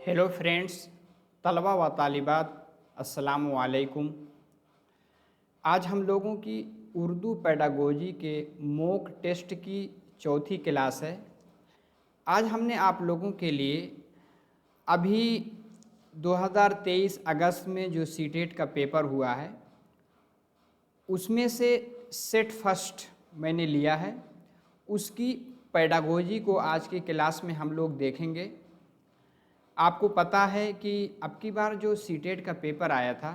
Hello friends, तलबा व तालिबात, अस्सलामु अलैकुम। आज हम लोगों की उर्दू पेडागोजी के मॉक टेस्ट की चौथी क्लास है। आज हमने आप लोगों के लिए अभी 2023 अगस्त में जो सीटेट का पेपर हुआ है उसमें से सेट फर्स्ट मैंने लिया है, उसकी पेडागोजी को आज की क्लास में हम लोग देखेंगे। आपको पता है कि अब की बार जो सीटेट का पेपर आया था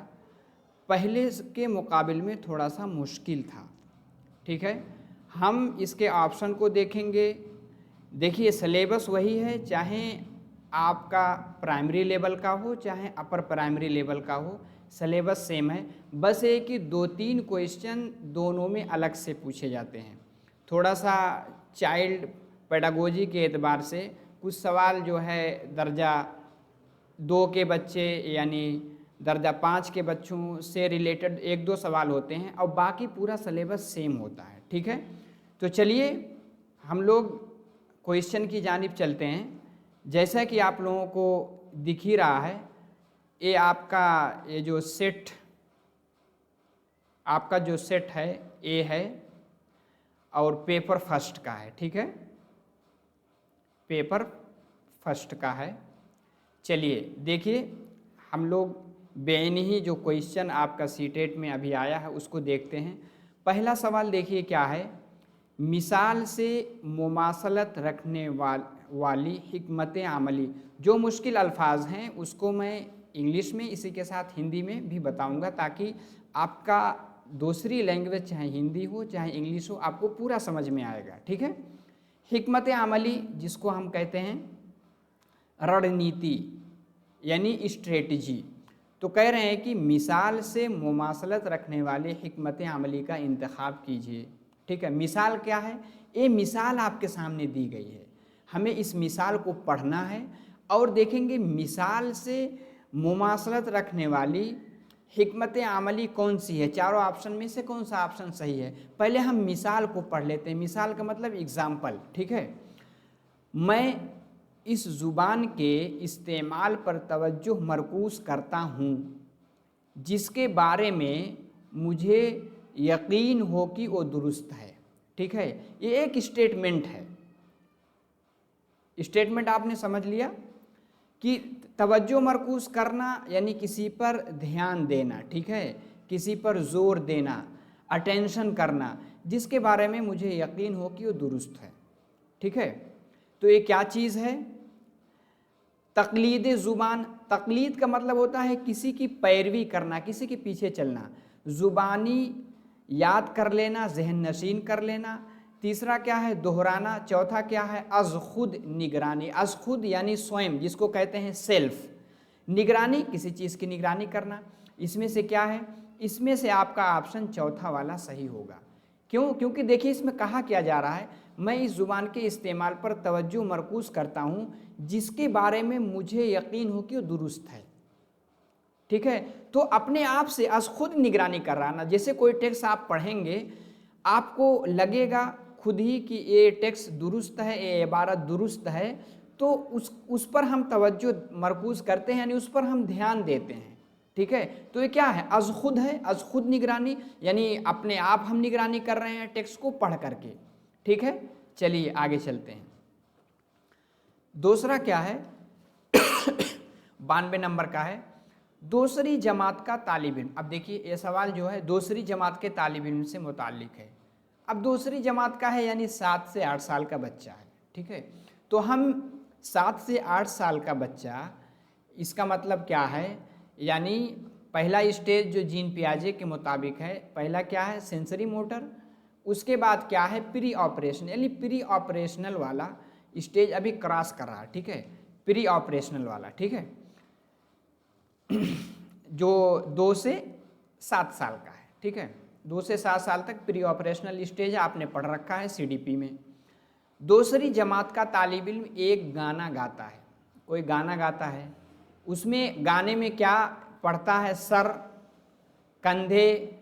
पहले के मुकाबले में थोड़ा सा मुश्किल था। ठीक है, हम इसके ऑप्शन को देखेंगे। देखिए, सिलेबस वही है, चाहे आपका प्राइमरी लेवल का हो चाहे अपर प्राइमरी लेवल का हो, सिलेबस सेम है। बस ये कि 2-3 क्वेश्चन दोनों में अलग से पूछे जाते हैं। थोड़ा सा चाइल्ड पेडागोजी के एतबार से कुछ सवाल जो है दर्जा 2 के बच्चे यानी दर्जा 5 के बच्चों से रिलेटेड 1-2 सवाल होते हैं और बाकी पूरा सिलेबस सेम होता है। ठीक है, तो चलिए हम लोग क्वेश्चन की जानिब चलते हैं। जैसा कि आप लोगों को दिख ही रहा है, ये आपका ये जो सेट आपका जो सेट है ए है और पेपर फर्स्ट का है। ठीक है, पेपर फर्स्ट का है। चलिए देखिए, हम लोग बेनी ही जो क्वेश्चन आपका सीटेट में अभी आया है उसको देखते हैं। पहला सवाल देखिए क्या है, मिसाल से मुमासलत रखने वाली हिकमत अमली। जो मुश्किल अल्फाज हैं उसको मैं इंग्लिश में इसी के साथ हिंदी में भी बताऊंगा ताकि आपका दूसरी लैंग्वेज चाहे हिंदी हो चाहे इंग्लिश हो आपको पूरा समझ में आएगा। ठीक है, हिकमत अमली जिसको हम कहते हैं रणनीति यानी स्ट्रेटजी। तो कह रहे हैं कि मिसाल से मुमासलत रखने वाले हिकमत अमली का इंतखाब कीजिए। ठीक है, मिसाल क्या है? ये मिसाल आपके सामने दी गई है, हमें इस मिसाल को पढ़ना है और देखेंगे मिसाल से मुमासलत रखने वाली हिकमत अमली कौन सी है। चारों ऑप्शन में से कौन सा ऑप्शन सही है। पहले हम मिसाल को पढ़ लेते हैं। मिसाल का मतलब एग्जाम्पल। ठीक है, मैं इस ज़ुबान के इस्तेमाल पर तवज्जो मरकूज़ करता हूँ जिसके बारे में मुझे यकीन हो कि वो दुरुस्त है। ठीक है, ये एक स्टेटमेंट है। स्टेटमेंट आपने समझ लिया कि तवज्जो मरकूज़ करना यानी किसी पर ध्यान देना। ठीक है, किसी पर जोर देना, अटेंशन करना जिसके बारे में मुझे यकीन हो कि वो दुरुस्त है। ठीक है, तो ये क्या चीज़ है? तकलीद ज़ुबान। तकलीद का मतलब होता है किसी की पैरवी करना, किसी के पीछे चलना। ज़ुबानी याद कर लेना, जहन नशीन कर लेना। तीसरा क्या है? दोहराना। चौथा क्या है? अज़ खुद निगरानी। अज़ खुद यानी स्वयं, जिसको कहते हैं सेल्फ। निगरानी, किसी चीज़ की निगरानी करना। इसमें से क्या है? इसमें से आपका ऑप्शन चौथा वाला सही होगा। क्यों? क्योंकि देखिए इसमें कहा क्या जा रहा है, मैं इस ज़ुबान के इस्तेमाल पर तवज्जो मरकूज़ करता हूँ जिसके बारे में मुझे यकीन हो कि वो दुरुस्त है। ठीक है, तो अपने आप से अस खुद निगरानी कर रहा ना। जैसे कोई टेक्स्ट आप पढ़ेंगे आपको लगेगा खुद ही कि ये टेक्स्ट दुरुस्त है, ये इबारत दुरुस्त है, तो उस पर हम तवज्जो मरकूज़ करते हैं यानी उस पर हम ध्यान देते हैं। ठीक है, तो ये क्या है? अज खुद है, अज खुद निगरानी यानी अपने आप हम निगरानी कर रहे हैं टेक्स्ट को पढ़ करके। ठीक है, चलिए आगे चलते हैं। दूसरा क्या है? 92 नंबर का है, दूसरी जमात का तालिब इल्म। अब देखिए ये सवाल जो है दूसरी जमात के तालिब इल्म से मुताल्लिक है। अब दूसरी जमात का है यानी 7 से 8 साल का बच्चा है। ठीक है, तो हम 7 से 8 साल का बच्चा, इसका मतलब क्या है? यानी पहला स्टेज जो जीन पियाजे के मुताबिक है, पहला क्या है? Sensory motor. उसके बाद क्या है? प्री ऑपरेशन यानी प्री ऑपरेशनल वाला स्टेज अभी क्रॉस कर रहा है। ठीक है, प्री ऑपरेशनल वाला। ठीक है, जो 2 से 7 साल का है। ठीक है, 2 से 7 साल तक प्री ऑपरेशनल स्टेज आपने पढ़ रखा है सीडीपी में। दूसरी जमात का तालिब इल्म एक गाना गाता है, कोई गाना गाता है, उसमें गाने में क्या पढ़ता है? सर, कंधे,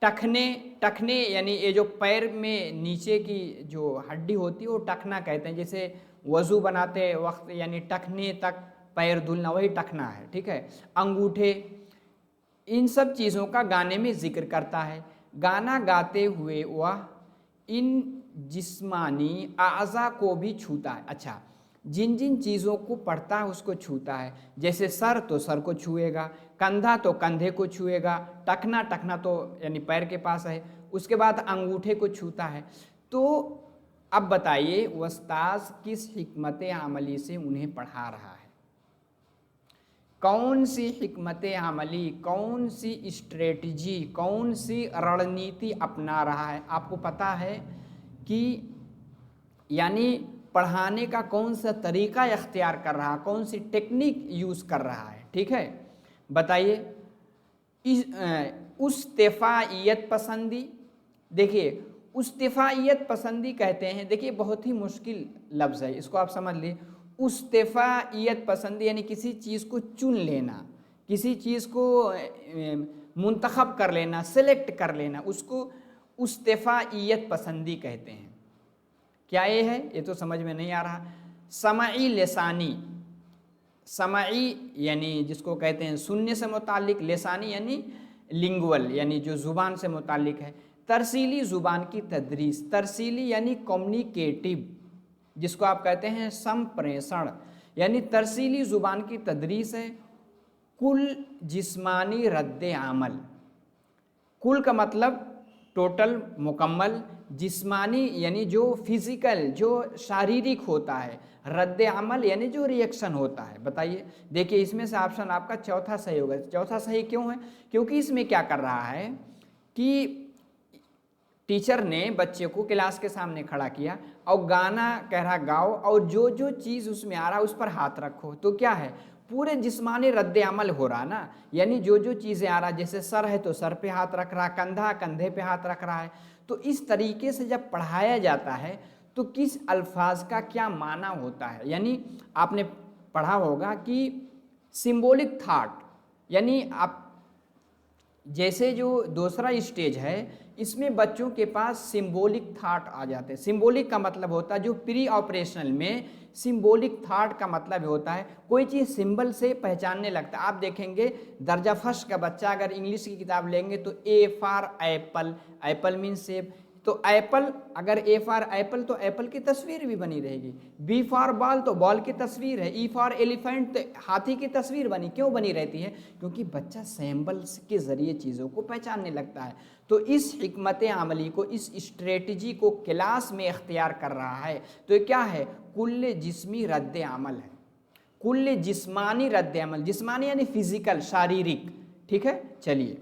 टखने। टखने यानी ये जो पैर में नीचे की जो हड्डी होती है वो टखना कहते हैं। जैसे वज़ू बनाते वक्त यानी टखने तक पैर धुलना वही टखना है, ठीक है। अंगूठे, इन सब चीज़ों का गाने में जिक्र करता है। गाना गाते हुए वह इन जिस्मानी आज़ा को भी छूता है। अच्छा, जिन जिन चीज़ों को पढ़ता है उसको छूता है, जैसे सर तो सर को छुएगा, कंधा तो कंधे को छुएगा, टखना टखना तो यानी पैर के पास है, उसके बाद अंगूठे को छूता है। तो अब बताइए उस्ताद किस हिकमत अमली से उन्हें पढ़ा रहा है, कौन सी हिकमत अमली, कौन सी स्ट्रेटजी, कौन सी रणनीति अपना रहा है। आपको पता है कि यानी पढ़ाने का कौन सा तरीका इख्तियार कर रहा है, कौन सी टेक्निक यूज़ कर रहा है, ठीक है। बताइए उस्तिफ़ाइयत पसंदी। देखिए उस्तिफ़ाइयत पसंदी कहते हैं, देखिए बहुत ही मुश्किल लफ्ज़ है, इसको आप समझ लीजिए। उस्तिफ़ाइयत पसंदी यानी किसी चीज़ को चुन लेना, किसी चीज़ को मुंतखब कर लेना, सेलेक्ट कर लेना, उसको उस्तिफ़ाइयत पसंदी कहते हैं। क्या ये है, ये तो समझ में नहीं आ रहा। समाई लिसानी, समाई यानी जिसको कहते हैं सुनने से मुतालिक, लिसानी यानी लिंगुअल यानी जो ज़ुबान से मुतालिक है। तरसीली ज़ुबान की तदरीस, तरसीली यानी कम्युनिकेटिव, जिसको आप कहते हैं संप्रेषण, यानी तरसीली ज़ुबान की तदरीस है। कुल जिस्मानी रद्द अमल, कुल का मतलब टोटल, मुकम्मल, जिस्मानी यानी जो फिज़िकल, जो शारीरिक होता है, रद्द अमल यानी जो रिएक्शन होता है। बताइए, देखिए इसमें से ऑप्शन आपका चौथा सही होगा। चौथा सही क्यों है, क्योंकि इसमें क्या कर रहा है कि टीचर ने बच्चे को क्लास के सामने खड़ा किया और गाना कह रहा गाओ, और जो जो चीज़ उसमें आ रहा है उस पर हाथ रखो। तो क्या है, पूरे जिस्मानी रद्द अमल हो रहा ना, यानी जो जो चीज़ें आ रहा है, जैसे सर है तो सर पे हाथ रख रहा है, कंधा कंधे पे हाथ रख रहा है। तो इस तरीके से जब पढ़ाया जाता है तो किस अल्फाज का क्या माना होता है, यानी आपने पढ़ा होगा कि सिंबॉलिक थाट, यानी आप जैसे जो दूसरा स्टेज है इसमें बच्चों के पास सिंबॉलिक थाट आ जाते हैं। सिंबॉलिक का मतलब होता है, जो प्री ऑपरेशनल में सिंबॉलिक थाट का मतलब होता है कोई चीज़ सिंबल से पहचानने लगता है। आप देखेंगे दर्जा फर्स्ट का बच्चा अगर इंग्लिश की किताब लेंगे तो A for Apple, Apple mean सेब, तो एप्पल, अगर ए फॉर एप्पल तो एप्पल की तस्वीर भी बनी रहेगी। बी फॉर बॉल तो बॉल की तस्वीर है। ई फॉर एलिफेंट तो हाथी की तस्वीर बनी, क्यों बनी रहती है, क्योंकि बच्चा सिंबल्स के ज़रिए चीज़ों को पहचानने लगता है। तो इस हिकमत अमली को, इस स्ट्रेटजी को क्लास में इख्तियार कर रहा है। तो ये क्या है, कुल्ले जिस्मी रद्द अमल है, कुल्ले जिस्मानी रद्द अमल, जिस्मानी यानी फिजिकल, शारीरिक, ठीक है। चलिए,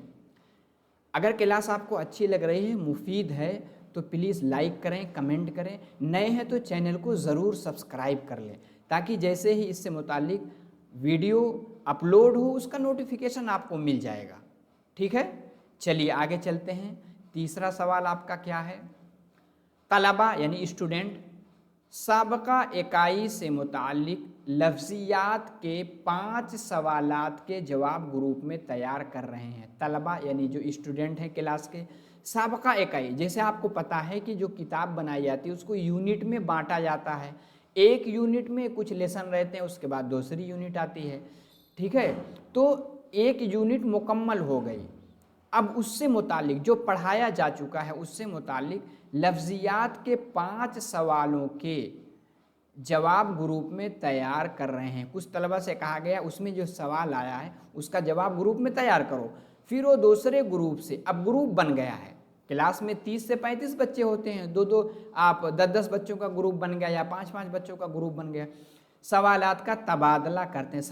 अगर क्लास आपको अच्छी लग रही है, मुफीद है, तो प्लीज़ लाइक करें, कमेंट करें। नए हैं तो चैनल को ज़रूर सब्सक्राइब कर लें, ताकि जैसे ही इससे मुतालिक वीडियो अपलोड हो उसका नोटिफिकेशन आपको मिल जाएगा, ठीक है। चलिए आगे चलते हैं। तीसरा सवाल आपका क्या है, तलबा यानी स्टूडेंट साबका इकाई से मुतालिक लफ्ज़ियात के 5 सवालात के जवाब ग्रुप में तैयार कर रहे हैं। तलबा यानी जो स्टूडेंट हैं क्लास के, साबका इकाई, जैसे आपको पता है कि जो किताब बनाई जाती है उसको यूनिट में बांटा जाता है। एक यूनिट में कुछ लेसन रहते हैं, उसके बाद दूसरी यूनिट आती है, ठीक है। तो एक यूनिट मुकम्मल हो गई, अब उससे मुतालिक जो पढ़ाया जा चुका है उससे मुतालिक लफ्ज़ियात के 5 सवालों के जवाब ग्रुप में तैयार कर रहे हैं। कुछ तलबा से कहा गया उसमें जो सवाल आया है उसका जवाब ग्रुप में तैयार करो। फिर वो दूसरे ग्रुप से, अब ग्रुप बन गया है, क्लास में 30 से 35 बच्चे होते हैं, दो दो आप 10-10 बच्चों का ग्रुप बन गया या 5-5 बच्चों का ग्रुप बन गया। सवालात का तबादला करते हैं,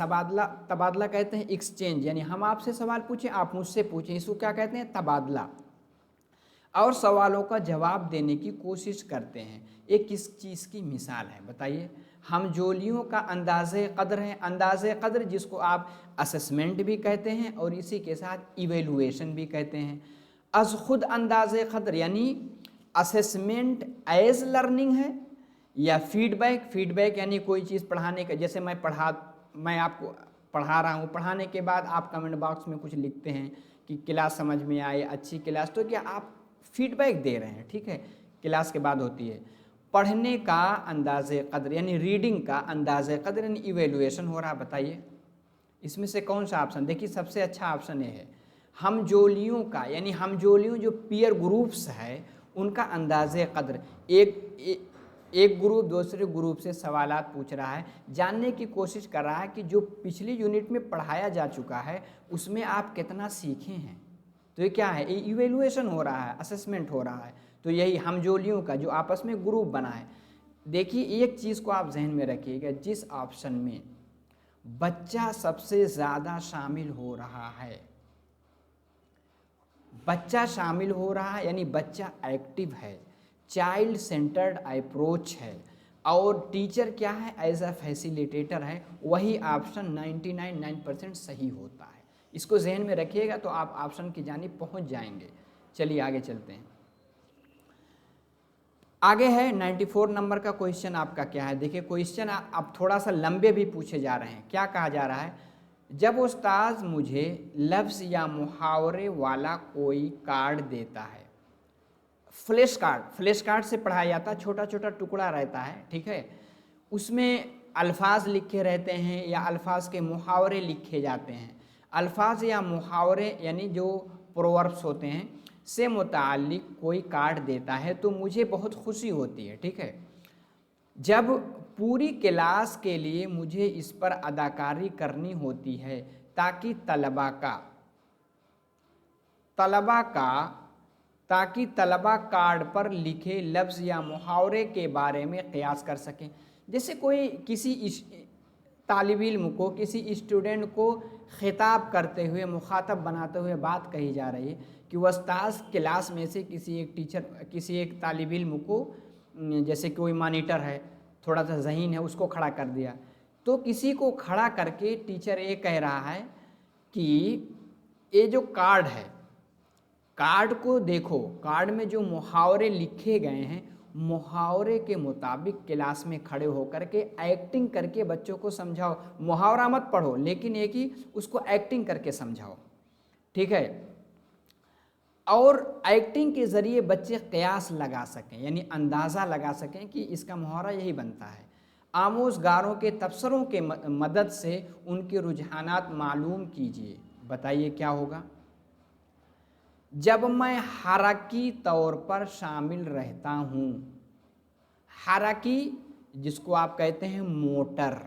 तबादला कहते हैं एक्सचेंज, यानी हम आपसे सवाल पूछें आप मुझसे पूछें, इसको क्या कहते हैं, तबादला। और सवालों का जवाब देने की कोशिश करते हैं। ये किस चीज़ की मिसाल है बताइए, हम जोलियों का अंदाज़े क़द्र है, अंदाज़े क़द्र जिसको आप असेसमेंट भी कहते हैं और इसी के साथ इवेलुएशन भी कहते हैं। अज़ खुद अंदाज़े क़द्र यानी असेसमेंट एज लर्निंग है, या फीडबैक यानी कोई चीज़ पढ़ाने का, जैसे मैं आपको पढ़ा रहा हूँ, पढ़ाने के बाद आप कमेंट बॉक्स में कुछ लिखते हैं कि क्लास समझ में आए, अच्छी क्लास, तो क्या आप फीडबैक दे रहे हैं, ठीक है, क्लास के बाद होती है। पढ़ने का अंदाज़े कदर यानी रीडिंग का अंदाज़े कदर यानी इवेलुएशन हो रहा है। बताइए इसमें से कौन सा ऑप्शन, देखिए सबसे अच्छा ऑप्शन ये है, हमजोलियों का यानी हमजोलियों जो पीयर ग्रुप्स है उनका अंदाज़े कदर। एक ग्रुप दूसरे ग्रुप से सवालात पूछ रहा है, जानने की कोशिश कर रहा है कि जो पिछली यूनिट में पढ़ाया जा चुका है उसमें आप कितना सीखे हैं। तो ये क्या है, इवेलुएशन हो रहा है, असेसमेंट हो रहा है। तो यही हमजोलियों का जो आपस में ग्रुप बना है। देखिए एक चीज़ को आप जहन में रखिएगा, जिस ऑप्शन में बच्चा सबसे ज़्यादा शामिल हो रहा है, बच्चा शामिल हो रहा है यानी बच्चा एक्टिव है, चाइल्ड सेंटर्ड अप्रोच है, और टीचर क्या है, एज अ फैसिलिटेटर है, वही ऑप्शन 99% सही होता है। इसको जहन में रखिएगा तो आप ऑप्शन की जानिब पहुंच जाएंगे। चलिए आगे चलते हैं। आगे है 94 नंबर का क्वेश्चन आपका क्या है। देखिए क्वेश्चन अब थोड़ा सा लंबे भी पूछे जा रहे हैं। क्या कहा जा रहा है, जब उस्ताद मुझे लफ्ज़ या मुहावरे वाला कोई कार्ड देता है, फ्लैश कार्ड से पढ़ाया जाता है, छोटा छोटा टुकड़ा रहता है, ठीक है, उसमें अल्फाज लिखे रहते हैं या अल्फाज के मुहावरे लिखे जाते हैं। अल्फाज या मुहावरे यानी जो प्रोवर्ब्स होते हैं से मुताल्लिक कोई कार्ड देता है तो मुझे बहुत खुशी होती है, ठीक है। जब पूरी क्लास के लिए मुझे इस पर अदाकारी करनी होती है ताकि तलबा कार्ड पर लिखे लफ्ज़ या मुहावरे के बारे में क़यास कर सकें। जैसे कोई किसी तालिब इल्म को, किसी स्टूडेंट को खिताब करते हुए, मुखातब बनाते हुए बात कही जा रही है कि उस्ताद क्लास में से किसी एक तालिब इल्म को, जैसे कोई मॉनिटर है, थोड़ा सा ज़हीन है, उसको खड़ा कर दिया, तो किसी को खड़ा करके टीचर ये कह रहा है कि ये जो कार्ड है, कार्ड को देखो, कार्ड में जो मुहावरे लिखे गए हैं, मुहावरे के मुताबिक क्लास में खड़े होकर के एक्टिंग करके बच्चों को समझाओ। मुहावरा मत पढ़ो, लेकिन एक ही उसको एक्टिंग करके समझाओ, ठीक है। और एक्टिंग के ज़रिए बच्चे क़यास लगा सकें यानी अंदाज़ा लगा सकें कि इसका मुहावरा यही बनता है। आमोज़गारों के तबसरों के मदद से उनके रुझानात मालूम कीजिए। बताइए क्या होगा, जब मैं हरकी तौर पर शामिल रहता हूँ, हरकी जिसको आप कहते हैं मोटर,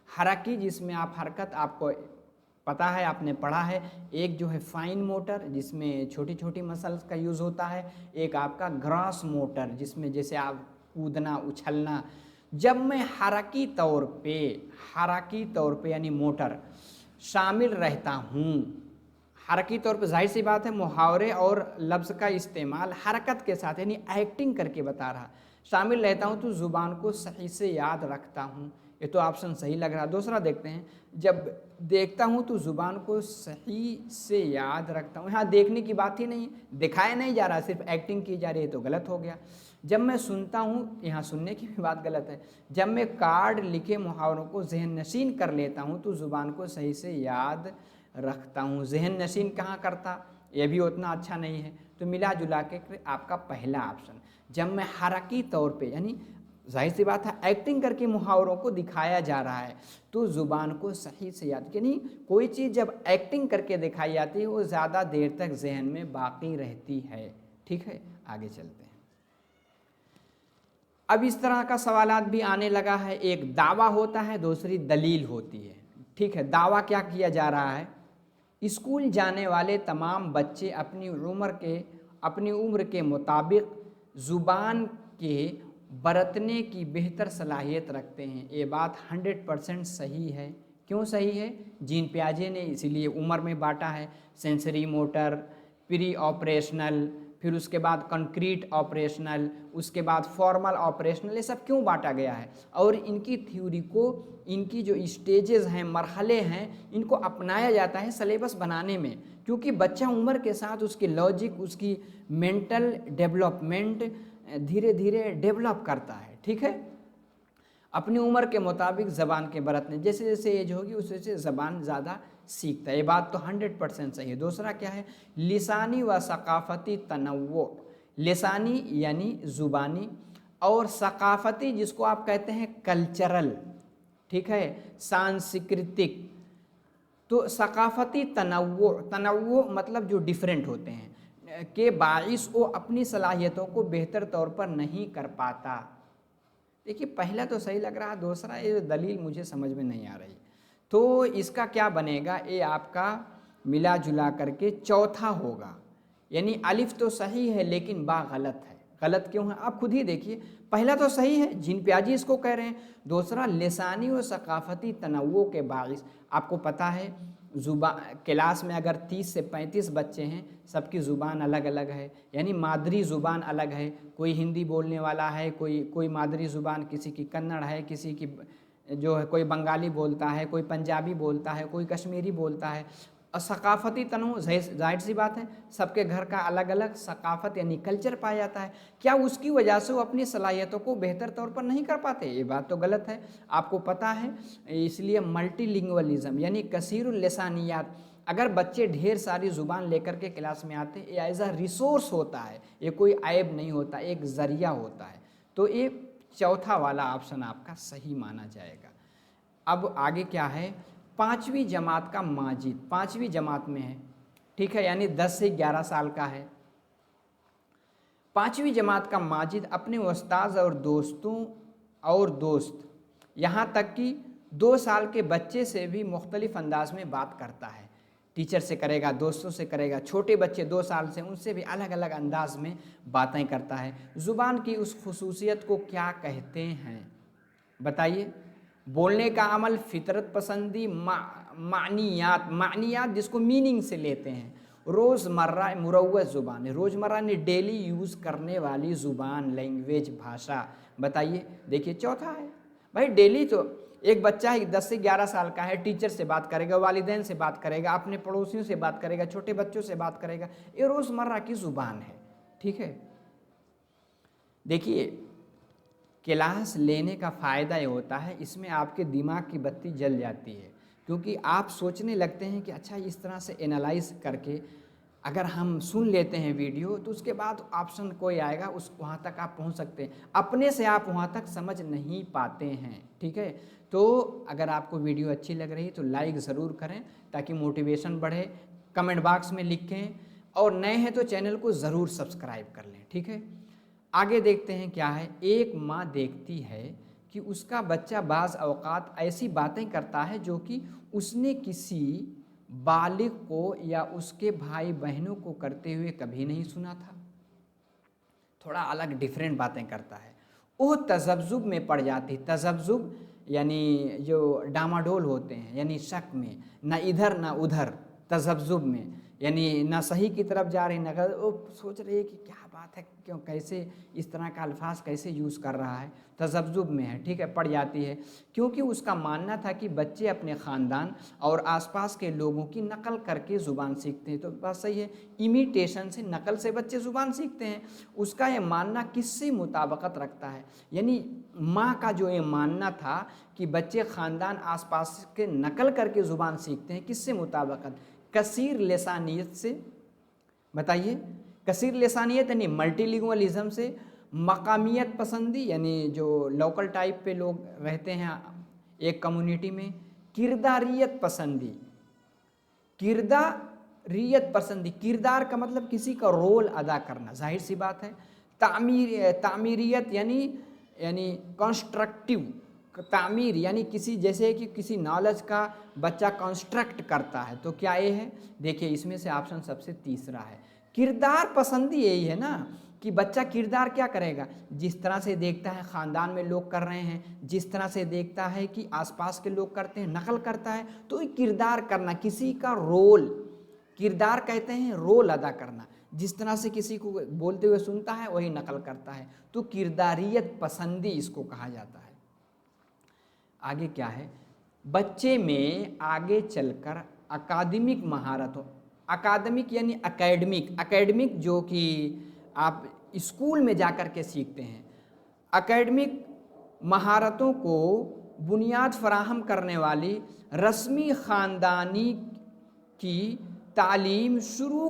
हरकी जिसमें आप हरकत, आपको पता है, आपने पढ़ा है, एक जो है फाइन मोटर जिसमें छोटी छोटी मसल्स का यूज़ होता है, एक आपका ग्रॉस मोटर जिसमें जैसे आप कूदना, उछलना। जब मैं हरकी तौर पे यानी मोटर शामिल रहता हूँ, हरकी तौर पे जाहिर सी बात है मुहावरे और लफ्ज़ का इस्तेमाल हरकत के साथ यानी एक्टिंग करके बता रहा, शामिल रहता हूँ तो ज़ुबान को सही से याद रखता हूँ। ये तो ऑप्शन सही लग रहा है। दूसरा देखते हैं, जब देखता हूँ तो ज़ुबान को सही से याद रखता हूँ। यहाँ देखने की बात ही नहीं, दिखाया नहीं जा रहा, सिर्फ एक्टिंग की जा रही है, तो गलत हो गया। जब मैं सुनता हूँ, यहाँ सुनने की भी बात गलत है। जब मैं कार्ड लिखे मुहावरों को जहन नशीन कर लेता हूँ तो ज़ुबान को सही से याद रखता हूँ। जहन नशीन कहाँ करता, ये भी उतना अच्छा नहीं है। तो मिला जुला के आपका पहला ऑप्शन, जब मैं हरकी तौर पे यानी जाहिर सी बात है एक्टिंग करके मुहावरों को दिखाया जा रहा है तो ज़ुबान को सही से याद, यानी कोई चीज़ जब एक्टिंग करके दिखाई जाती है वो ज़्यादा देर तक जहन में बाकी रहती है, ठीक है। आगे चलते हैं। अब इस तरह का सवालात भी आने लगा है। एक दावा होता है, दूसरी दलील होती है, ठीक है। दावा क्या किया जा रहा है, स्कूल जाने वाले तमाम बच्चे अपनी उम्र के मुताबिक ज़ुबान के बरतने की बेहतर सलाहियत रखते हैं। ये बात 100% सही है। क्यों सही है, जीन पियाजे ने इसीलिए उम्र में बांटा है, सेंसरी मोटर, प्री ऑपरेशनल, फिर उसके बाद कंक्रीट ऑपरेशनल, उसके बाद फॉर्मल ऑपरेशनल, ये सब क्यों बांटा गया है। और इनकी थ्योरी को, इनकी जो स्टेजेस हैं, मरहले हैं, इनको अपनाया जाता है सिलेबस बनाने में, क्योंकि बच्चा उम्र के साथ उसकी लॉजिक, उसकी मेंटल डेवलपमेंट धीरे धीरे डेवलप करता है, ठीक है। अपनी उम्र के मुताबिक ज़बान के बरतने, जैसे जैसे एज होगी उस वैसे ज़बान ज़्यादा सीखता है। ये बात तो 100% सही है। दूसरा क्या है, लिसानी व सकाफ़ती तनव्वु, लिसानी यानी ज़ुबानी और सकाफती जिसको आप कहते हैं कल्चरल, ठीक है, सांस्कृतिक। तो सकाफती तनव्वु मतलब जो डिफरेंट होते हैं के बाइस वो अपनी सलाहियतों को बेहतर तौर पर नहीं कर पाता। देखिए पहला तो सही लग रहा, दूसरा ये दलील मुझे समझ में नहीं आ रही। तो इसका क्या बनेगा, ये आपका मिला जुला करके चौथा होगा। यानी अलिफ तो सही है लेकिन बा गलत है। गलत क्यों है आप खुद ही देखिए। पहला तो सही है, जिन प्याजी इसको कह रहे हैं। दूसरा लिसानी व सकाफती तनव्वु के बाइस, आपको पता है क्लास में अगर 30 से 35 बच्चे हैं, सबकी ज़ुबान अलग अलग है, यानी मादरी ज़ुबान अलग है। कोई हिंदी बोलने वाला है, कोई मादरी ज़ुबान, किसी की कन्नड़ है, किसी की जो है कोई बंगाली बोलता है, कोई पंजाबी बोलता है, कोई कश्मीरी बोलता है। और सकाफती तनव्वु जाहिर सी बात है, सबके घर का अलग अलग सकाफत यानी कल्चर पाया जाता है। क्या उसकी वजह से वो अपनी सलाहियतों को बेहतर तौर पर नहीं कर पाते? ये बात तो गलत है, आपको पता है। इसलिए मल्टीलिंगुअलिज्म यानी कसीरुल लिसानियात, अगर बच्चे ढेर सारी ज़ुबान लेकर के क्लास में आते हैं, ये एज अ रिसोर्स होता है, ये कोई ऐब नहीं होता, एक ज़रिया होता है। तो ये चौथा वाला ऑप्शन आपका सही माना जाएगा। अब आगे क्या है, 5वीं जमात का माजिद 5वीं जमात में है, ठीक है, यानी 10 से 11 साल का है। 5वीं जमात का माजिद अपने उस्ताद और दोस्त यहाँ तक कि 2 साल के बच्चे से भी मुख्तलिफ अंदाज में बात करता है। टीचर से करेगा, दोस्तों से करेगा, छोटे बच्चे 2 साल से, उनसे भी अलग अलग अंदाज में बातें करता है। ज़ुबान की उस खुसूसियत को क्या कहते हैं बताइए? बोलने का अमल, फितरत पसंदी, मानियात जिसको मीनिंग से लेते हैं, रोज़मर्रा मुरव्वत ज़ुबान है, रोज़मर्रा ने डेली यूज़ करने वाली ज़ुबान, लैंग्वेज, भाषा। बताइए, देखिए चौथा है भाई। डेली तो एक बच्चा है 10 से 11 साल का है, टीचर से बात करेगा, वालिदैन से बात करेगा, अपने पड़ोसियों से बात करेगा, छोटे बच्चों से बात करेगा, ये रोज़मर्रा की ज़ुबान है, ठीक है। देखिए क्लास लेने का फ़ायदा ये होता है, इसमें आपके दिमाग की बत्ती जल जाती है, क्योंकि आप सोचने लगते हैं कि अच्छा इस तरह से एनालाइज करके अगर हम सुन लेते हैं वीडियो, तो उसके बाद ऑप्शन कोई आएगा, उस वहाँ तक आप पहुँच सकते हैं। अपने से आप वहाँ तक समझ नहीं पाते हैं, ठीक है। तो अगर आपको वीडियो अच्छी लग रही तो लाइक ज़रूर करें ताकि मोटिवेशन बढ़े, कमेंट बॉक्स में लिखें, और नए हैं तो चैनल को ज़रूर सब्सक्राइब कर लें, ठीक है। आगे देखते हैं क्या है। एक माँ देखती है कि उसका बच्चा बाज़ औक़ात ऐसी बातें करता है जो कि उसने किसी बालिग को या उसके भाई बहनों को करते हुए कभी नहीं सुना था। थोड़ा अलग डिफरेंट बातें करता है, वो तज़ब्ज़ुब में पड़ जाती। तज़ब्ज़ुब यानी जो डामाडोल होते हैं, यानी शक में, ना इधर ना उधर, तज़ब्ज़ुब में यानी ना सही की तरफ जा रही, ना गलत। वो सोच रही है कि क्या बात है, क्यों, कैसे इस तरह का अल्फाज कैसे यूज़ कर रहा है, तज़ब्ज़ुब में है, ठीक है, पड़ जाती है। क्योंकि उसका मानना था कि बच्चे अपने ख़ानदान और आसपास के लोगों की नकल करके ज़ुबान सीखते हैं। तो बात सही है, इमिटेशन से, नकल से बच्चे ज़ुबान सीखते हैं। उसका ये मानना किससे मुताबिकत रखता है, यानी माँ का जो ये मानना था कि बच्चे ख़ानदान आसपास के नकल करके ज़ुबान सीखते हैं, किससे मुताबिकत? कसीर लिसानियत से। बताइए, कसीर लिसानियत यानी मल्टीलिंगुअलिज्म से, मकामियत पसंदी यानी जो लोकल टाइप पे लोग रहते हैं एक कम्युनिटी में, किरदारियत पसंदी, किरदार का मतलब किसी का रोल अदा करना, जाहिर सी बात है। तामीरियत यानी कंस्ट्रक्टिव, तामीर यानी किसी, जैसे कि किसी नॉलेज का बच्चा कंस्ट्रक्ट करता है, तो क्या ये है? देखिए इसमें से ऑप्शन सबसे तीसरा है, किरदार पसंदी। यही है ना कि बच्चा किरदार क्या करेगा, जिस तरह से देखता है ख़ानदान में लोग कर रहे हैं, जिस तरह से देखता है कि आसपास के लोग करते हैं, नकल करता है, तो ये किरदार करना, किसी का रोल, किरदार कहते हैं रोल अदा करना। जिस तरह से किसी को बोलते हुए सुनता है वही नकल करता है, तो किरदारियत पसंदी इसको कहा जाता है। आगे क्या है, बच्चे में आगे चलकर अकादमिक महारतों, अकादमिक यानी एकेडमिक जो कि आप स्कूल में जाकर के सीखते हैं, एकेडमिक महारतों को बुनियाद फराहम करने वाली रस्मी ख़ानदानी की तालीम शुरू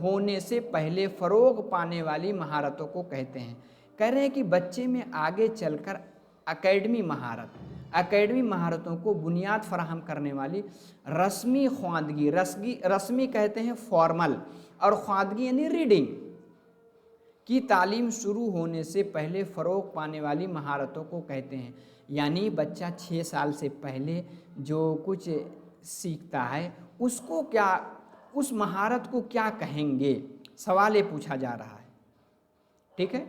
होने से पहले फ़रोग़ पाने वाली महारतों को कहते हैं। कह रहे हैं कि बच्चे में आगे चलकर एकेडमी महारतों को बुनियाद फराहम करने वाली रस्मी ख्वांदगी, रस्मी कहते हैं फॉर्मल, और ख्वांदगी यानी रीडिंग की तालीम शुरू होने से पहले फ़रोग पाने वाली महारतों को कहते हैं। यानी बच्चा 6 साल से पहले जो कुछ सीखता है उसको क्या, उस महारत को क्या कहेंगे, सवाल ये पूछा जा रहा है। ठीक है,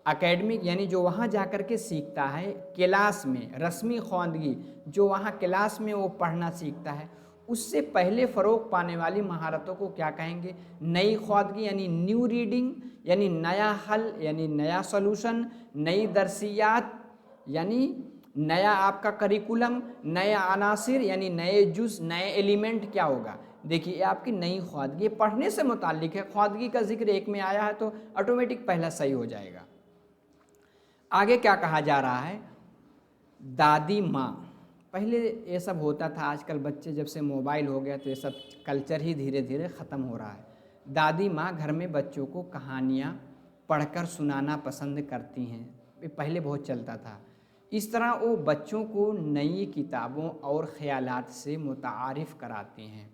एकेडमिक यानी जो वहाँ जाकर के सीखता है, क्लास में रस्मी ख्वांदगी जो वहाँ क्लास में वो पढ़ना सीखता है, उससे पहले फ़रोग पाने वाली महारतों को क्या कहेंगे? नई ख्वांदगी यानी न्यू रीडिंग, यानी नया हल यानी नया सॉल्यूशन, नई दरसियात यानी नया आपका करिकुलम, नया अनासिर यानी नए जुज़, नए एलिमेंट क्या होगा? देखिए आपकी नई ख्वांदगी पढ़ने से मुताल्लिक है, ख्वांदगी का जिक्र एक में आया है तो ऑटोमेटिक पहला सही हो जाएगा। आगे क्या कहा जा रहा है? दादी माँ। पहले ये सब होता था, आजकल बच्चे जब से मोबाइल हो गया तो ये सब कल्चर ही धीरे धीरे ख़त्म हो रहा है। दादी माँ घर में बच्चों को कहानियाँ पढ़कर सुनाना पसंद करती हैं, ये पहले बहुत चलता था। इस तरह वो बच्चों को नई किताबों और ख़यालात से मुतारिफ़ कराती हैं।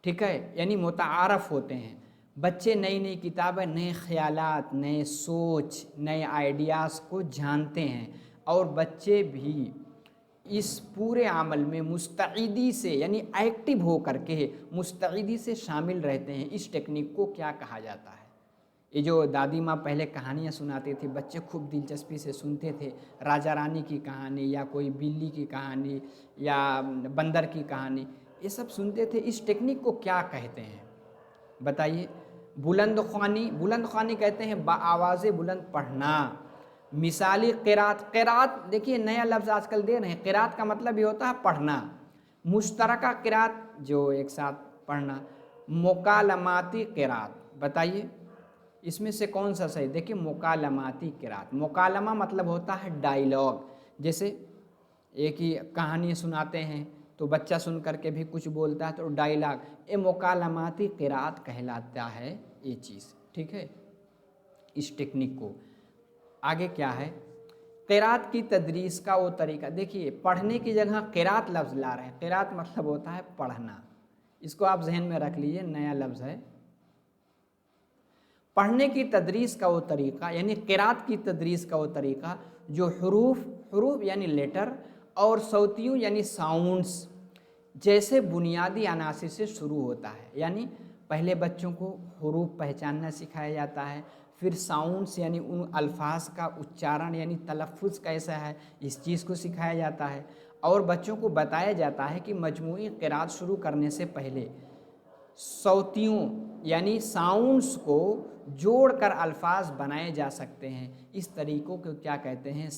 ठीक है, यानी मुतारफ़ होते हैं बच्चे, नई नई किताबें, नए ख़यालात, नए सोच, नए आइडियाज़ को जानते हैं, और बच्चे भी इस पूरे अमल में मुस्तैदी से यानी एक्टिव हो करके मुस्तैदी से शामिल रहते हैं। इस टेक्निक को क्या कहा जाता है? ये जो दादी माँ पहले कहानियाँ सुनाती थी, बच्चे खूब दिलचस्पी से सुनते थे, राजा रानी की कहानी या कोई बिल्ली की कहानी या बंदर की कहानी, ये सब सुनते थे। इस टेक्निक को क्या कहते हैं बताइए? बुलंद ख्वानी कहते हैं आवाज़ बुलंद पढ़ना। मिसाली क़िरात देखिए नया लफ्ज़ आजकल दे रहे हैं, क़िरात का मतलब ये होता है पढ़ना। मुश्तरका क़िरात जो एक साथ पढ़ना। मुकालमाती क़िरात, बताइए इसमें से कौन सा सही? देखिए मुकालमाती क़िरात, मुकालमा मतलब होता है डायलॉग, जैसे एक ही कहानी सुनाते हैं तो बच्चा सुन करके भी कुछ बोलता है तो डायलॉग, ये मुकालमाती क़िरात कहलाता है ये चीज़। ठीक है, इस टेक्निक को। आगे क्या है? क़िरात की तदरीस का वो तरीका। देखिए पढ़ने की जगह क़िरात लफ्ज़ ला रहे हैं, क़िरात मतलब होता है पढ़ना, इसको आप जहन में रख लीजिए, नया लफ्ज़ है। पढ़ने की तदरीस का वो तरीका यानी क़िरात की तदरीस का वो तरीका जो हुरूफ यानी लेटर और सौतियों यानी साउंड्स जैसे बुनियादी अनासिर से शुरू होता है। यानी पहले बच्चों को हुरूफ पहचानना सिखाया जाता है, फिर साउंड्स यानी उन अल्फाज का उच्चारण यानी तलफ़्फ़ुज़ कैसा है, इस चीज़ को सिखाया जाता है, और बच्चों को बताया जाता है कि मजमूई क़िरात शुरू करने से पहले सौतियों यानी साउंड्स को जोड़कर अल्फाज बनाए जा सकते हैं। इस तरीक़ों को क्या कहते हैं?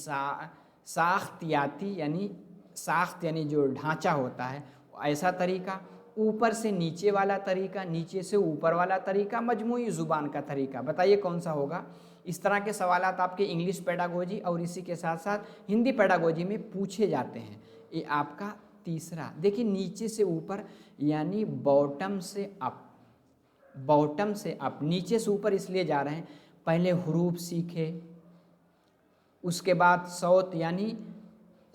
साख्तियाती यानी साख्त यानी जो ढांचा होता है ऐसा तरीका, ऊपर से नीचे वाला तरीका, नीचे से ऊपर वाला तरीका, मजमूई ज़ुबान का तरीका। बताइए कौन सा होगा? इस तरह के सवालात आपके इंग्लिश पेडागोजी और इसी के साथ साथ हिंदी पेडागोजी में पूछे जाते हैं। ये आपका तीसरा। देखिए नीचे से ऊपर यानी बॉटम से अप, बॉटम से अप, नीचे से ऊपर इसलिए जा रहे हैं, पहले हुरूफ सीखे, उसके बाद सौत यानी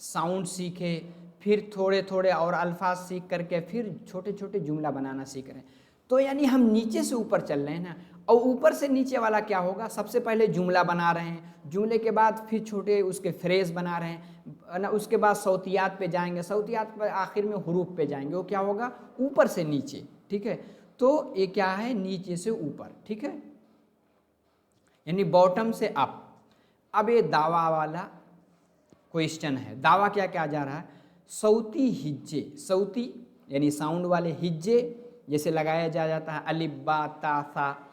साउंड सीखे, फिर थोड़े थोड़े और अल्फाज सीख करके फिर छोटे छोटे जुमला बनाना सीख रहे हैं। तो यानी हम नीचे से ऊपर चल रहे हैं ना, और ऊपर से नीचे वाला क्या होगा? सबसे पहले जुमला बना रहे हैं, जुमले के बाद फिर छोटे उसके फ्रेज बना रहे हैं ना, उसके बाद सौतियात पे जाएंगे, सौतियात पर आखिर में हुरूफ पे जाएंगे। वो क्या होगा? ऊपर से नीचे। ठीक है, तो ये क्या है? नीचे से ऊपर। ठीक है, यानी बॉटम से अप। अब ये दावा वाला क्वेश्चन है। दावा क्या क्या जा रहा है? सौती हिज्जे, सौती यानी साउंड वाले हिज्जे जैसे लगाया जाता है अलिफ बा ता सा,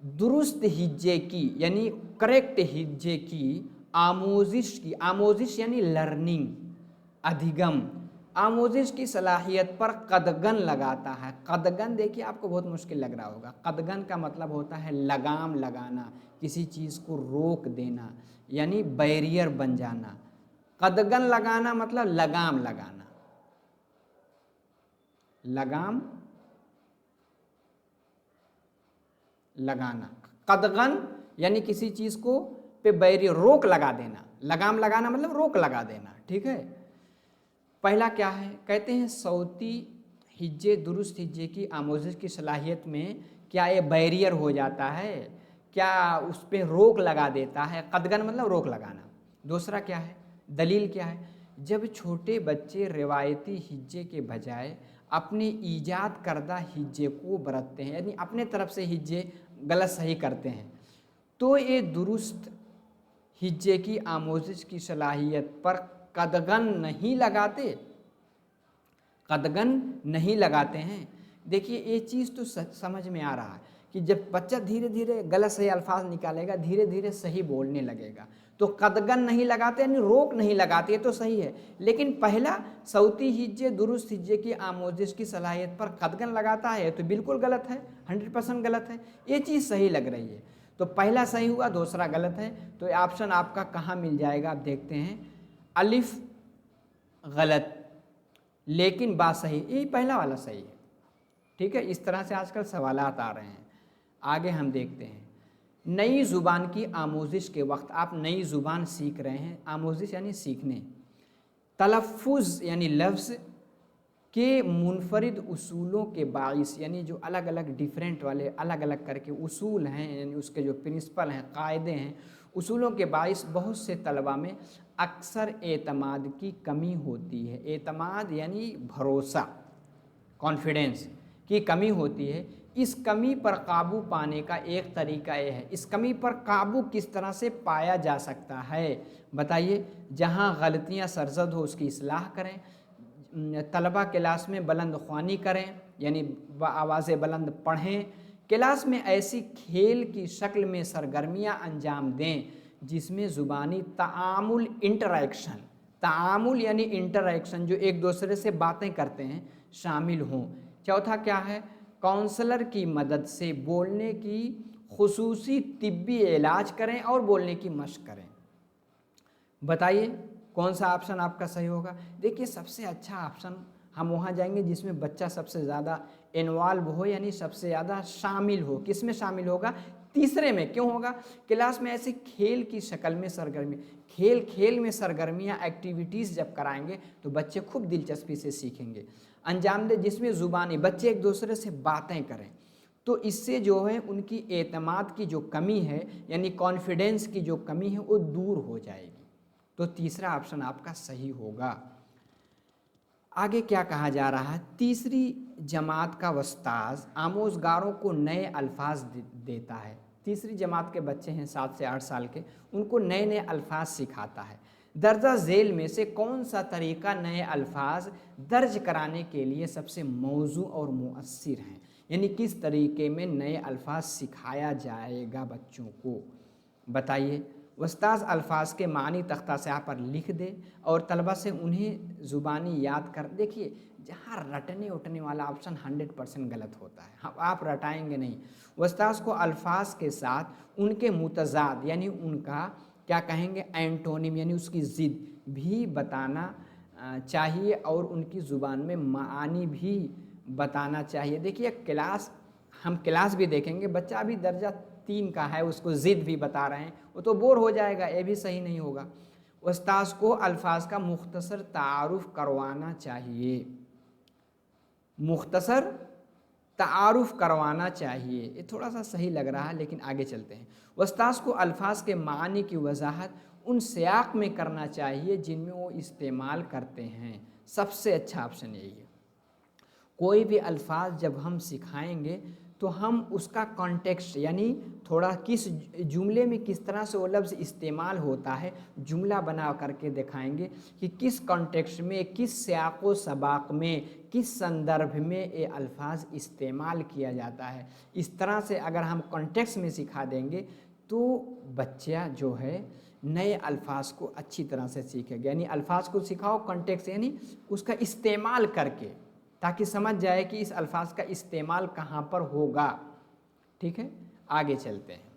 दुरुस्त हिज्जे की यानी करेक्ट हिज्जे की आमोजिश की, आमोजिश यानी लर्निंग, अधिगम, आमोजिश की सलाहियत पर कदगन लगाता है। कदगन देखिए आपको बहुत मुश्किल लग रहा होगा। कदगन का मतलब होता है लगाम लगाना, किसी चीज़ को रोक देना यानी बैरियर बन जाना। कदगन लगाना मतलब लगाम लगाना, लगाम लगाना। कदगन यानी किसी चीज़ को पे बैरियर रोक लगा देना, लगाम लगाना मतलब रोक लगा देना, ठीक है। पहला क्या है, कहते हैं सौती हिज्जे दुरुस्त हिज्जे की आमोज़िश की सलाहियत में क्या ये बैरियर हो जाता है, क्या उस पर रोक लगा देता है, कदगन मतलब रोक लगाना। दूसरा क्या है, दलील क्या है, जब छोटे बच्चे रिवायती हिज्जे के बजाय अपने ईजाद करदा हिज्जे को बरतते हैं, यानी अपने तरफ से हिज्जे गलत सही करते हैं, तो ये दुरुस्त हिज्जे की आमोज़िश की सलाहियत पर कदगन नहीं लगाते, कदगन नहीं लगाते हैं। देखिए ये चीज़ तो समझ में आ रहा है कि जब बच्चा धीरे धीरे गलत सही अल्फाज निकालेगा, धीरे धीरे सही बोलने लगेगा, तो कदगन नहीं लगाते यानी रोक नहीं लगाते, ये तो सही है। लेकिन पहला सौती हिज्जे दुरुस्त हिज्जे की आमोज़िश की सलाहियत पर कदगन लगाता है, तो बिल्कुल गलत है, 100% गलत है। ये चीज़ सही लग रही है, तो पहला सही हुआ, दूसरा गलत है। तो ये ऑप्शन आपका कहाँ मिल जाएगा, आप देखते हैं, अलिफ गलत लेकिन बा सही, ये पहला वाला सही है, ठीक है। इस तरह से आजकल सवालात आ रहे हैं। आगे हम देखते हैं, नई ज़ुबान की आमोज़िश के वक्त आप नई ज़ुबान सीख रहे हैं, आमोज़िश यानी सीखने, तलफ़ुज़ यानी लफ्ज़ के मुनफरिद उसूलों के बाइस, यानी जो अलग अलग डिफरेंट वाले अलग अलग करके उसूल हैं, यानी उसके जो प्रिंसिपल हैं, कायदे हैं, उसूलों के बाइस बहुत से तलबा में अक्सर एतमाद की कमी होती है। एतमाद यानी भरोसा, कॉन्फिडेंस की कमी होती है। इस कमी पर काबू पाने का एक तरीका यह है, इस कमी पर काबू किस तरह से पाया जा सकता है, बताइए। जहाँ गलतियाँ सरजद हो उसकी इस्लाह करें, तलबा क्लास में बुलंद ख्वानी करें, यानी आवाज़ बुलंद पढ़ें, क्लास में ऐसी खेल की शक्ल में सरगर्मियाँ अंजाम दें जिसमें ज़ुबानी तामुल इंटरेक्शन, तामुल यानी इंटरेक्शन, जो एक दूसरे से बातें करते हैं, शामिल हों। चौथा क्या है, काउंसलर की मदद से बोलने की खुसूसी तिब्बी इलाज करें और बोलने की मशक करें। बताइए कौन सा ऑप्शन आपका सही होगा। देखिए सबसे अच्छा ऑप्शन हम वहाँ जाएंगे जिसमें बच्चा सबसे ज़्यादा इन्वॉल्व हो, यानी सबसे ज़्यादा शामिल हो। किस में शामिल होगा, तीसरे में। क्यों होगा, क्लास में ऐसे खेल की शक्ल में सरगर्मी, खेल खेल में सरगर्मियाँ, एक्टिविटीज़ जब कराएंगे तो बच्चे खूब दिलचस्पी से सीखेंगे। अंजाम दे जिसमें ज़ुबानी, बच्चे एक दूसरे से बातें करें, तो इससे जो है उनकी एतमाद की जो कमी है, यानी कॉन्फिडेंस की जो कमी है, वो दूर हो जाएगी। तो तीसरा ऑप्शन आपका सही होगा। आगे क्या कहा जा रहा है, तीसरी जमात का वस्ताज आमोज़गारों को नए अल्फाज देता है। तीसरी जमात के बच्चे हैं 7 से 8 साल के, उनको नए नए अल्फाज सिखाता है। दर्जा झेल में से कौन सा तरीका नए अल्फाज दर्ज कराने के लिए सबसे मौजू और मुअस्सिर हैं, यानी किस तरीके में नए अल्फाज सिखाया जाएगा बच्चों को, बताइए। उस्ताद अल्फाज के मानी तख्ता स्याह पर लिख दे और तलबा से उन्हें ज़ुबानी याद कर। देखिए जहाँ रटने उठने वाला ऑप्शन 100% गलत होता है, हम आप रटाएंगे नहीं। उस्ताद को अल्फाज के साथ उनके मुतज़ाद यानी उनका क्या कहेंगे एंटोनिम, यानी उसकी ज़िद भी बताना चाहिए और उनकी ज़ुबान में मानी भी बताना चाहिए। देखिए क्लास, हम क्लास भी देखेंगे, बच्चा अभी दर्जा 3 का है, उसको ज़िद भी बता रहे हैं, वो तो बोर हो जाएगा, ये भी सही नहीं होगा। उस्ताद को अल्फाज का मुख्तसर तारुफ करवाना चाहिए, मुख्तसर तारुफ करवाना चाहिए। ये थोड़ा सा सही लग रहा है, लेकिन आगे चलते हैं। उस्ताद को अल्फाज के मानी की वजाहत उन सियाक में करना चाहिए जिनमें वो इस्तेमाल करते हैं। सबसे अच्छा ऑप्शन यही है। कोई भी अल्फाज जब हम सिखाएंगे तो हम उसका कॉन्टेक्स्ट, यानी थोड़ा किस जुमले में किस तरह से वो लफ्ज़ इस्तेमाल होता है, जुमला बना करके दिखाएंगे कि किस कॉन्टेक्स्ट में, किस सियाक़ व सबाक़ में, किस संदर्भ में ये अल्फाज इस्तेमाल किया जाता है। इस तरह से अगर हम कॉन्टेक्स्ट में सिखा देंगे तो बच्चा जो है नए अल्फाज को अच्छी तरह से सीखेगा। यानी अल्फाज को सिखाओ कॉन्टेक्स्ट, यानी उसका इस्तेमाल करके, ताकि समझ जाए कि इस अल्फाज का इस्तेमाल कहाँ पर होगा। ठीक है, आगे चलते हैं।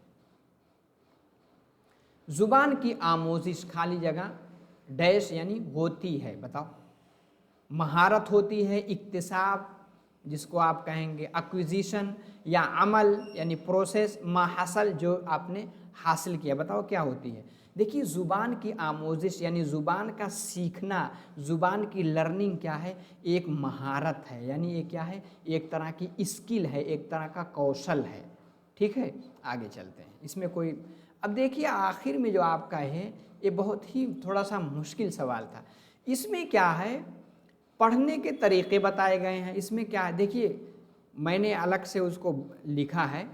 ज़ुबान की आमोज़िश खाली जगह डैश यानी होती है, बताओ। महारत होती है, इक्तिसाब, जिसको आप कहेंगे एक्विजिशन या अमल यानी प्रोसेस, मा हासिल जो आपने हासिल किया। बताओ क्या होती है। देखिए ज़ुबान की आमोजिश यानी ज़ुबान का सीखना, ज़ुबान की लर्निंग क्या है, एक महारत है, यानी ये क्या है, एक तरह की स्किल है, एक तरह का कौशल है। ठीक है, आगे चलते हैं। इसमें कोई, अब देखिए आखिर में जो आपका है ये बहुत ही थोड़ा सा मुश्किल सवाल था। इसमें क्या है, पढ़ने के तरीक़े बताए गए हैं। इसमें क्या है, देखिए मैंने अलग से उसको लिखा है।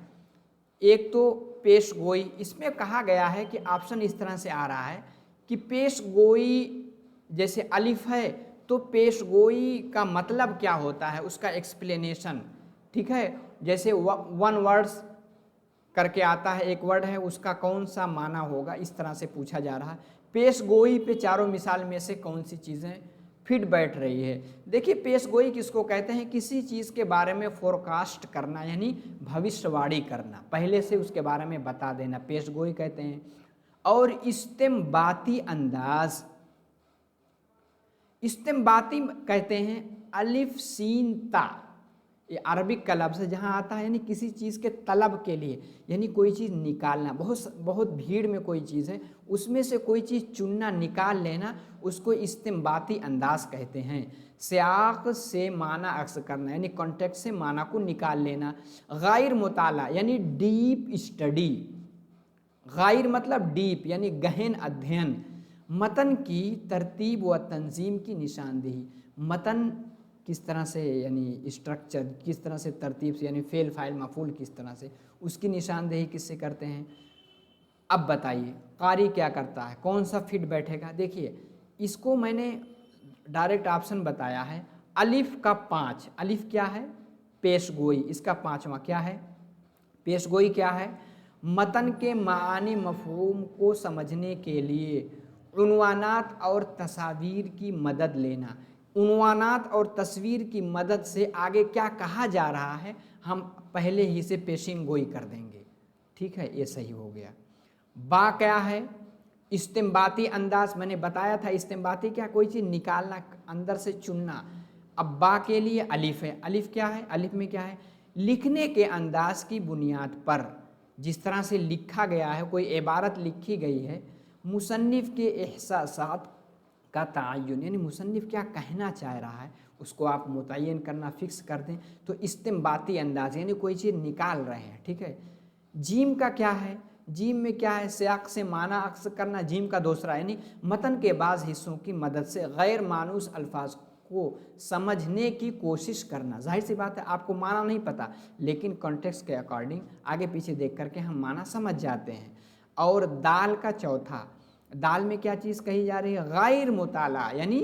एक तो पेश गोई, इसमें कहा गया है कि ऑप्शन इस तरह से आ रहा है कि पेश गोई, जैसे अलिफ है तो पेश गोई का मतलब क्या होता है, उसका एक्सप्लेनेशन। ठीक है, जैसे वन वर्ड्स करके आता है, एक वर्ड है, उसका कौन सा माना होगा, इस तरह से पूछा जा रहा है। पेश गोई पे चारों मिसाल में से कौन सी चीज़ें फिट बैठ रही है। देखिए पेश गोई किसको कहते हैं, किसी चीज़ के बारे में फोरकास्ट करना, यानी भविष्यवाणी करना, पहले से उसके बारे में बता देना, पेश गोई कहते हैं। और इस्तेमबाती अंदाज, इस्तेमबाती कहते हैं अलिफ सीन ता, ये अरबिक का लफ्ज़ है जहाँ आता है, यानी किसी चीज़ के तलब के लिए, यानी कोई चीज़ निकालना, बहुत भीड़ में कोई चीज़ है उसमें से कोई चीज़ चुनना, निकाल लेना, उसको इस्तेमबाती अंदाज कहते हैं। सियाक से माना अक्स करना, यानी कॉन्टेक्स्ट से माना को निकाल लेना। गैर मुताला यानी डीप स्टडी, गैर मतलब डीप यानी गहन अध्ययन। मतन की तरतीब व तंजीम की निशानदेही, मतन किस तरह से यानी स्ट्रक्चर, किस तरह से तरतीब से, यानी फेल फाइल मफूल किस तरह से, उसकी निशानदेही किससे करते हैं। अब बताइए कारी क्या करता है, कौन सा फिट बैठेगा। देखिए इसको मैंने डायरेक्ट ऑप्शन बताया है। अलिफ का 5, अलिफ क्या है, पेश गोई, इसका 5वां क्या है, पेश गोई क्या है, मतन के मानी मफहूम को समझने के लिए उन्वानात और तस्वीर की मदद लेना। उन्वानात और तस्वीर की मदद से आगे क्या कहा जा रहा है हम पहले ही से पेशिंग गोई कर देंगे। ठीक है, ये सही हो गया। बा क्या है, इस्तेमबाती अंदाज, मैंने बताया था इस्तेमबाती क्या, कोई चीज़ निकालना, अंदर से चुनना। अब बा के लिए अलिफ है, अलिफ क्या है, अलिफ में क्या है, लिखने के अंदाज की बुनियाद पर, जिस तरह से लिखा गया है, कोई इबारत लिखी गई है, मुसन्निफ़ के एहसासात का तयन, यानी मुसन्निफ़ क्या कहना चाह रहा है उसको आप मुतय्यन करना, फिक्स कर दें, तो इस्तेमबाती अंदाज, यानी कोई चीज़ निकाल रहे हैं। ठीक है, जीम का क्या है, जीम में क्या है, सियाक से माना अक्स करना, जीम का दूसरा, यानी मतन के बाज़ हिस्सों की मदद से गैर मानूस अल्फाज को समझने की कोशिश करना। जाहिर सी बात है आपको माना नहीं पता, लेकिन कॉन्टेक्स्ट के अकॉर्डिंग आगे पीछे देख करके हम माना समझ जाते हैं। और दाल का चौथा, दाल में क्या चीज़ कही जा रही है, गैर मुताला, यानी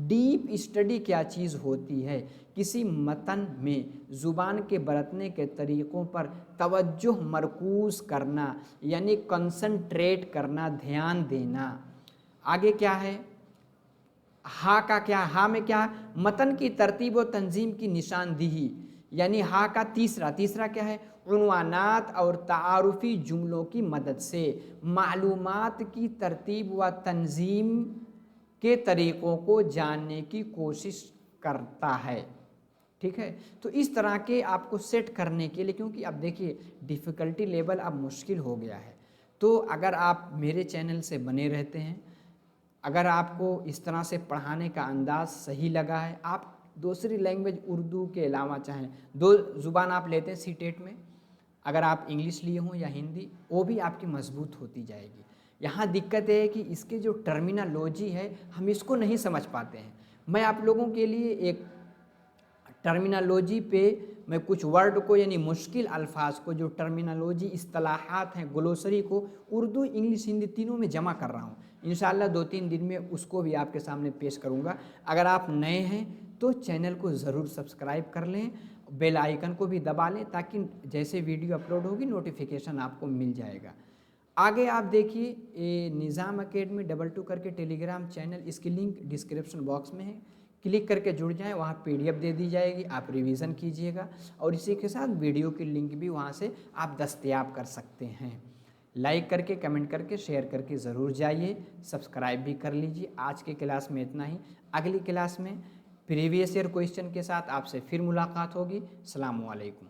डीप स्टडी क्या चीज़ होती है, किसी मतन में ज़ुबान के बरतने के तरीक़ों पर तवज्जो मरकूज़ करना, यानी कंसंट्रेट करना, ध्यान देना। आगे क्या है, हा का क्या, हा में क्या, मतन की तरतीब व तंजीम की निशानदेही, यानी हा का तीसरा, तीसरा क्या है, उन्वानात और तारुफ़ी जुमलों की मदद से मालूमात की तरतीब व तंजीम के तरीक़ों को जानने की कोशिश करता है। ठीक है, तो इस तरह के आपको सेट करने के लिए, क्योंकि अब देखिए डिफ़िकल्टी लेवल अब मुश्किल हो गया है, तो अगर आप मेरे चैनल से बने रहते हैं, अगर आपको इस तरह से पढ़ाने का अंदाज़ सही लगा है, आप दूसरी लैंग्वेज उर्दू के अलावा चाहें, 2 ज़ुबान आप लेते हैं सीटेट में, अगर आप इंग्लिश लिए हों या हिंदी, वो भी आपकी मजबूत होती जाएगी। यहाँ दिक्कत है कि इसके जो टर्मिनोलॉजी है हम इसको नहीं समझ पाते हैं। मैं आप लोगों के लिए एक टर्मिनोलॉजी पे मैं कुछ वर्ड को, यानी मुश्किल अल्फाज को, जो टर्मिनोलॉजी इस्तिलाहात हैं, ग्लोसरी को उर्दू इंग्लिश हिंदी तीनों में जमा कर रहा हूँ। इंशाल्लाह 2-3 दिन में उसको भी आपके सामने पेश करूँगा। अगर आप नए हैं तो चैनल को ज़रूर सब्सक्राइब कर लें, बेल आइकन को भी दबा लें, ताकि जैसे वीडियो अपलोड होगी नोटिफिकेशन आपको मिल जाएगा। आगे आप देखिए ये निज़ाम अकेडमी 22 करके टेलीग्राम चैनल, इसकी लिंक डिस्क्रिप्शन बॉक्स में है, क्लिक करके जुड़ जाएं, वहाँ पीडीएफ दे दी जाएगी, आप रिवीजन कीजिएगा, और इसी के साथ वीडियो की लिंक भी वहाँ से आप दस्तयाब कर सकते हैं। लाइक करके, कमेंट करके, शेयर करके ज़रूर जाइए, सब्सक्राइब भी कर लीजिए। आज के क्लास में इतना ही, अगली क्लास में प्रीवियस ईयर क्वेश्चन के साथ आपसे फिर मुलाकात होगी। अस्सलामु अलैकुम।